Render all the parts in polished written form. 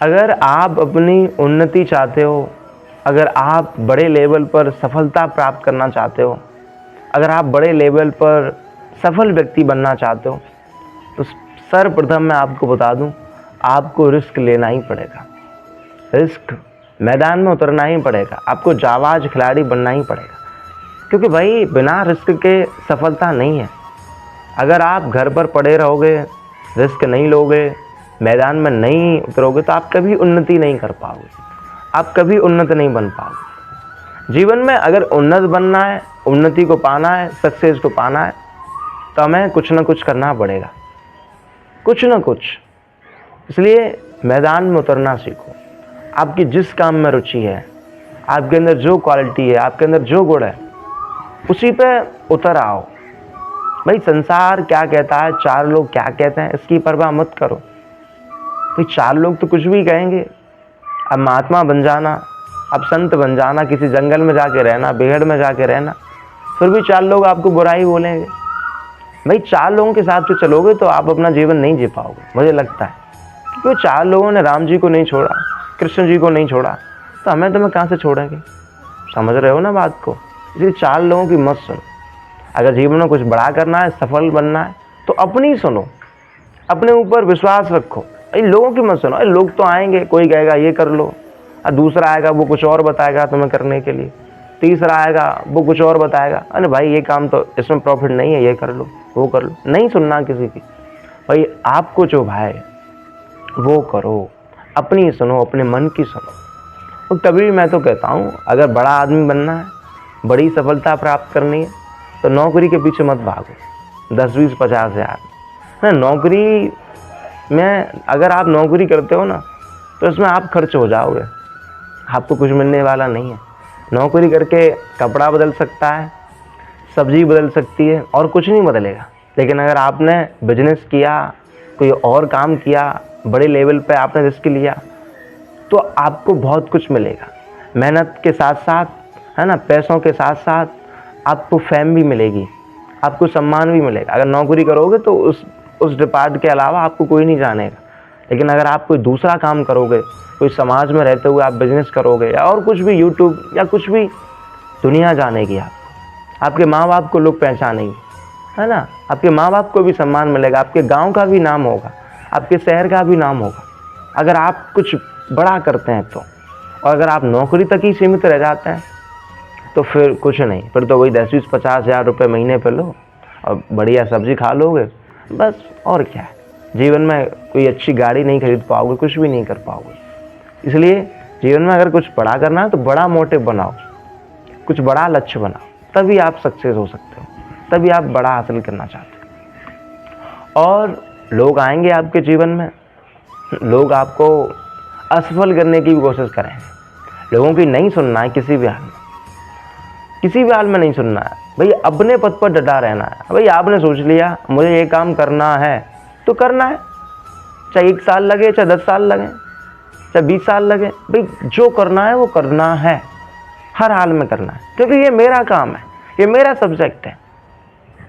अगर आप अपनी उन्नति चाहते हो, अगर आप बड़े लेवल पर सफलता प्राप्त करना चाहते हो, अगर आप बड़े लेवल पर सफल व्यक्ति बनना चाहते हो, तो सर्वप्रथम मैं आपको बता दूं, आपको रिस्क लेना ही पड़ेगा। रिस्क मैदान में उतरना ही पड़ेगा। आपको जाबाज खिलाड़ी बनना ही पड़ेगा, क्योंकि भाई बिना रिस्क के सफलता नहीं है। अगर आप घर पर पड़े रहोगे, रिस्क नहीं लोगे, मैदान में नहीं उतरोगे, तो आप कभी उन्नति नहीं कर पाओगे, आप कभी उन्नत नहीं बन पाओगे। जीवन में अगर उन्नत बनना है, उन्नति को पाना है, सक्सेस को पाना है, तो हमें कुछ ना कुछ करना पड़ेगा, कुछ ना कुछ। इसलिए मैदान में उतरना सीखो। आपकी जिस काम में रुचि है, आपके अंदर जो क्वालिटी है, आपके अंदर जो गुण है, उसी पे उतर आओ। भाई संसार क्या कहता है, चार लोग क्या कहते हैं, इसकी परवाह मत करो। भाई चार लोग तो कुछ भी कहेंगे। अब महात्मा बन जाना, अब संत बन जाना, किसी जंगल में जाके रहना, बेहड़ में जाके रहना, फिर भी चार लोग आपको बुराई बोलेंगे। भाई चार लोगों के साथ तो चलोगे तो आप अपना जीवन नहीं जी पाओगे, मुझे लगता है। क्योंकि चार लोगों ने राम जी को नहीं छोड़ा, कृष्ण जी को नहीं छोड़ा, तो हमें तुम्हें कहाँ से छोड़ेंगे? समझ रहे हो ना बात को? इसलिए चार लोगों की मत सुनो। अगर जीवन में कुछ बड़ा करना है, सफल बनना है, तो अपनी सुनो, अपने ऊपर विश्वास रखो। लोगों की मत सुनो। लोग तो आएंगे, कोई कहेगा ये कर लो, और दूसरा आएगा वो कुछ और बताएगा तुम्हें करने के लिए, तीसरा आएगा वो कुछ और बताएगा, अरे भाई ये काम तो इसमें प्रॉफिट नहीं है, ये कर लो, वो कर लो। नहीं सुनना किसी की। भाई आपको जो भाई वो करो, अपनी सुनो, अपने मन की सुनो। और तभी मैं तो कहता हूँ, अगर बड़ा आदमी बनना है, बड़ी सफलता प्राप्त करनी है, तो नौकरी के पीछे मत भागो 10, 20, 50 हज़ार ना। नौकरी में अगर आप नौकरी करते हो ना, तो इसमें आप खर्च हो जाओगे, आपको कुछ मिलने वाला नहीं है। नौकरी करके कपड़ा बदल सकता है, सब्जी बदल सकती है, और कुछ नहीं बदलेगा। लेकिन अगर आपने बिजनेस किया, कोई और काम किया, बड़े लेवल पे आपने रिस्क लिया, तो आपको बहुत कुछ मिलेगा। मेहनत के साथ साथ, है ना, पैसों के साथ साथ आपको फेम भी मिलेगी, आपको सम्मान भी मिलेगा। अगर नौकरी करोगे तो उस डिपार्ट के अलावा आपको कोई नहीं जानेगा। लेकिन अगर आप कोई दूसरा काम करोगे, कोई समाज में रहते हुए आप बिजनेस करोगे, या और कुछ भी, यूट्यूब या कुछ भी, दुनिया जानेगी आपको, आपके माँ बाप को लोग पहचानेंगे, है ना, आपके माँ बाप को भी सम्मान मिलेगा, आपके गांव का भी नाम होगा, आपके शहर का भी नाम होगा, अगर आप कुछ बड़ा करते हैं तो। और अगर आप नौकरी तक ही सीमित रह जाते हैं, तो फिर कुछ नहीं, फिर तो वही 10, 20, 50 हज़ार रुपये महीने पे लो और बढ़िया सब्जी खा लोगे, बस। और क्या है, जीवन में कोई अच्छी गाड़ी नहीं खरीद पाओगे, कुछ भी नहीं कर पाओगे। इसलिए जीवन में अगर कुछ बड़ा करना है, तो बड़ा मोटिव बनाओ, कुछ बड़ा लक्ष्य बनाओ, तभी आप सक्सेस हो सकते हो, तभी आप बड़ा हासिल करना चाहते हो। और लोग आएंगे आपके जीवन में, लोग आपको असफल करने की भी कोशिश करेंगे। लोगों की नहीं सुनना है किसी भी हाल में, किसी भी हाल में नहीं सुनना है। भाई अपने पद पर डटा रहना है। भाई आपने सोच लिया मुझे ये काम करना है, तो करना है, चाहे 1 साल लगे, चाहे 10 साल लगे, चाहे 20 साल लगे। भाई जो करना है वो करना है, हर हाल में करना है, क्योंकि ये मेरा काम है, ये मेरा सब्जेक्ट है,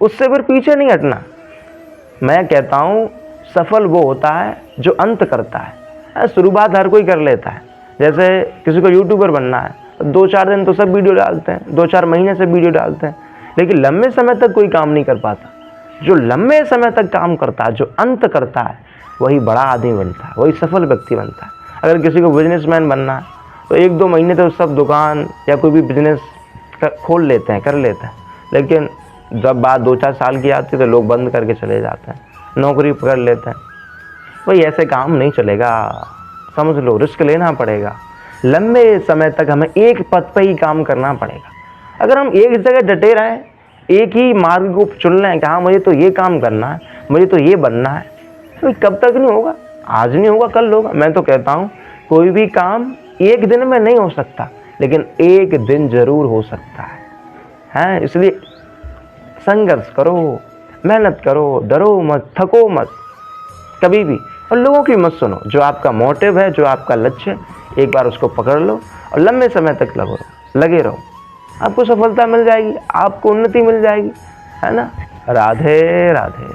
उससे फिर पीछे नहीं हटना। मैं कहता हूँ सफल वो होता है जो अंत करता है। शुरुआत हर कोई कर लेता है। जैसे किसी को यूट्यूबर बनना है, 2-4 दिन तो सब वीडियो डालते हैं, 2-4 महीने से वीडियो डालते हैं, लेकिन लंबे समय तक कोई काम नहीं कर पाता। जो लंबे समय तक काम करता है, जो अंत करता है, वही बड़ा आदमी बनता है, वही सफल व्यक्ति बनता है। अगर किसी को बिजनेसमैन बनना है, तो 1-2 महीने तो सब दुकान या कोई भी बिजनेस खोल लेते हैं, कर लेते हैं, लेकिन जब बात 2-4 साल की आती है तो लोग बंद करके चले जाते हैं, नौकरी पकड़ लेते हैं। भाई ऐसे काम नहीं चलेगा, समझ लो, रिस्क लेना पड़ेगा। लंबे समय तक हमें एक पद पर ही काम करना पड़ेगा। अगर हम एक जगह डटे रहें, एक ही मार्ग को चुन लें कि हाँ मुझे तो ये काम करना है, मुझे तो ये बनना है, तो कब तक नहीं होगा? आज नहीं होगा, कल होगा। मैं तो कहता हूँ कोई भी काम एक दिन में नहीं हो सकता, लेकिन एक दिन जरूर हो सकता है। इसलिए संघर्ष करो, मेहनत करो, डरो मत, थको मत कभी भी, और लोगों की मत सुनो। जो आपका मोटिव है, जो आपका लक्ष्य है, एक बार उसको पकड़ लो और लंबे समय तक लगे रहो। आपको सफलता मिल जाएगी, आपको उन्नति मिल जाएगी, है ना। राधे राधे।